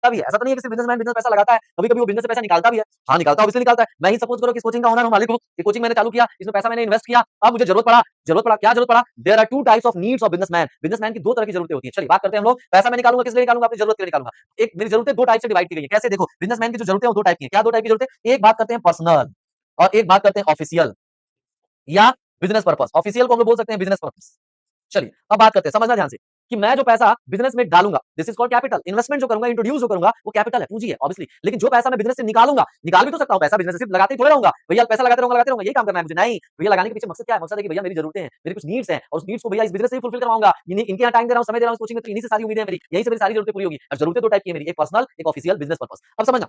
सीखता भी है। ऐसा तो नहीं है कि सिर्फ बिजनेसमैन बिजनेस पैसा लगाता है, कभी-कभी वो बिजनेस से पैसा निकालता भी है। हाँ, निकालता है, ऑब्वियसली निकालता है। मैं ही सपोज करो कि इस कोचिंग का ओनर हूँ, मालिक हूँ। ये कोचिंग मैंने चालू किया, इसमें पैसा मैंने इन्वेस्ट किया, अब मुझे जरूरत पड़ा, क्या जरूरत पड़ा? There are two types of needs of businessman. Businessman की दो तरह की जरूरतें होती है। चलिए बात करते हैं हम लोग, पैसा मैं निकालूंगा किस लिए निकालूंगा? अपनी जरूरत के लिए निकालूंगा। एक मेरी जरूरतें दो टाइप से डिवाइड की गई है। कैसे? देखो, बिजनेसमैन की जो जरूरतें हैं वो दो टाइप की हैं। क्या दो टाइप की जरूरतें? एक बात करते हैं पर्सनल और एक बात करते हैं ऑफिशियल या बिजनेस पर्पस। ऑफिशियल को हम लोग बोल सकते हैं बिजनेस पर्पस। चलिए अब बात करते हैं, समझना ध्यान से कि मैं जो पैसा बिजनेस में डालूंगा, this is called capital. Investment जो करूंगा, इंट्रोड्यूस जो करूंगा, वो कैपिटल है, पूंजी है ऑब्वियसली। लेकिन जो पैसा मैं बिजनेस से निकालूंगा, निकाल भी तो सकता हूं पैसा बिजनेस से, सिर्फ लगाते ही थोड़े रहूंगा भैया, पैसा लगाते रहूंगा, यही काम करना है मुझे? नहीं भैया, लगाने के पीछे मकसद क्या है? मकसद है कि भैया मेरी जरूरतें हैं, मेरी कुछ नीड्स हैं, और उस नीड्स को भैया इस बिजनेस से ही फुलफिल करवाऊंगा। इनके यहाँ टाइम दे रहा हूं, समय दे रहा हूं कोचिंग में, तो इन्हीं से सारी उम्मीदें हैं मेरी, यही से मेरी सारी जरूरतें पूरी होगी। और जरूरतें दो टाइप की है मेरी, एक पर्सनल, एक ऑफिशियल बिजनेस पर्पस। अब समझना,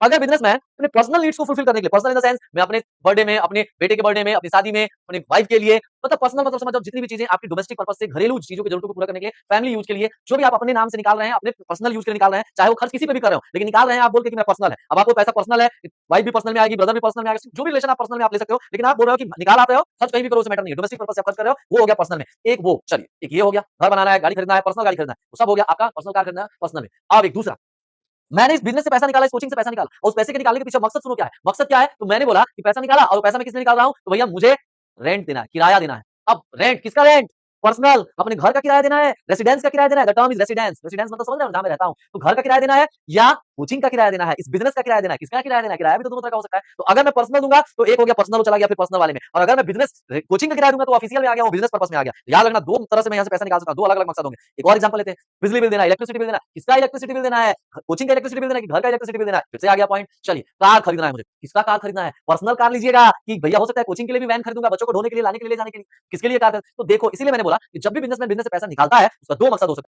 अगर बिजनेसमैन अपने पर्सनल नीड्स को फुलफिल करने के लिए, पर्सनल इन द सेंस मैं अपने बर्थडे में, अपने बेटे के बर्थडे में, अपनी शादी में, अपनी वाइफ के लिए, मतलब पर्सनल मतलब समझ जाओ, जितनी भी चीजें आपकी डोमेस्टिक पर्पस से, घरेलू चीजों की जरूरतों को पूरा करने के लिए, फैमिली यूज के लिए, जो भी आप अपने नाम से निकाल रहे हैं, अपने पर्सनल यूज के लिए निकाल रहे हैं, चाहे वो खर्च किसी पे भी कर रहे हो, लेकिन निकाल रहे हैं आप बोल के कि मैं पर्सनल है। अब आपको पैसा पर्सनल है, वाइफ भी पर्सनल में आएगी, ब्रदर भी पर्सनल में आएगा, जो भी रिलेशन आप पर्सनल में आप ले सकते हो, लेकिन आप बोल रहे हो कि निकाल आप रहे हो, खर्च कहीं भी करो, उसे मैटर नहीं है, डोमेस्टिक पर्पस से आप खर्च कर रहे हो, वो हो गया पर्सनल में। एक वो, चलिए एक ये हो गया, घर बनाना है, गाड़ी खरीदना है, पर्सनल गाड़ी खरीदना है, वो सब हो गया आपका पर्सनल कार खरीदना है पर्सनल में। अब एक दूसरा, मैंने इस बिजनेस से पैसा निकाला, इस कोचिंग से पैसा निकाला, और उस पैसे के निकालने के पीछे मकसद सुनो क्या है? मकसद क्या है? तो मैंने बोला कि पैसा निकाला, और पैसा मैं किस लिए निकाल रहा हूं? तो भैया मुझे रेंट देना है, किराया देना है। अब रेंट किसका? रेंट पर्सनल, अपने घर का किराया देना है, रेसिडेंस का किराया देना है। The term is residence. Residence मतलब समझ रहे हो, जहां मैं रहता हूं, तो घर का किराया देना है या कोचिंग का किराया देना है, इस बिजनेस का किराया देना है। किसका किराया देना है? किराया भी तो दोनों तरह का हो सकता है। तो अगर मैं पर्सनल दूंगा तो एक हो गया पर्सनल, चला गया फिर पर्सनल वाले में, और अगर मैं बिजनेस कोचिंग का किराया दूंगा तो ऑफिशियल में आ गया, वो बिजनेस पर्पस में आ गया। याद रखना, दो तरह से मैं यहां से पैसा निकाल सकता हूं, दो अलग अलग मकसद होंगे। एक और एग्जांपल लेते हैं, बिजली बिल देना है, इलेक्ट्रिसिटी बिल देना है। किसका इलेक्ट्रिसिटी बिल देना है? कोचिंग का इलेक्ट्रिसिटी बिल देना है कि घर का इलेक्ट्रिसिटी बिल देना है? फिर से आ गया पॉइंट। चलिए कार खरीदना है मुझे, किसका कार खरीदना है? पर्सनल कार लीजिएगा कि भैया हो सकता है कोचिंग के लिए भी वैन खरीदूंगा, बच्चों को ढोने के लिए, लाने के लिए, ले जाने के लिए, किसके लिए कार? तो देखो, इसीलिए मैंने बोला कि जब भी बिजनेसमैन बिजनेस से पैसा निकालता है, उसका दो मकसद हो सकता है।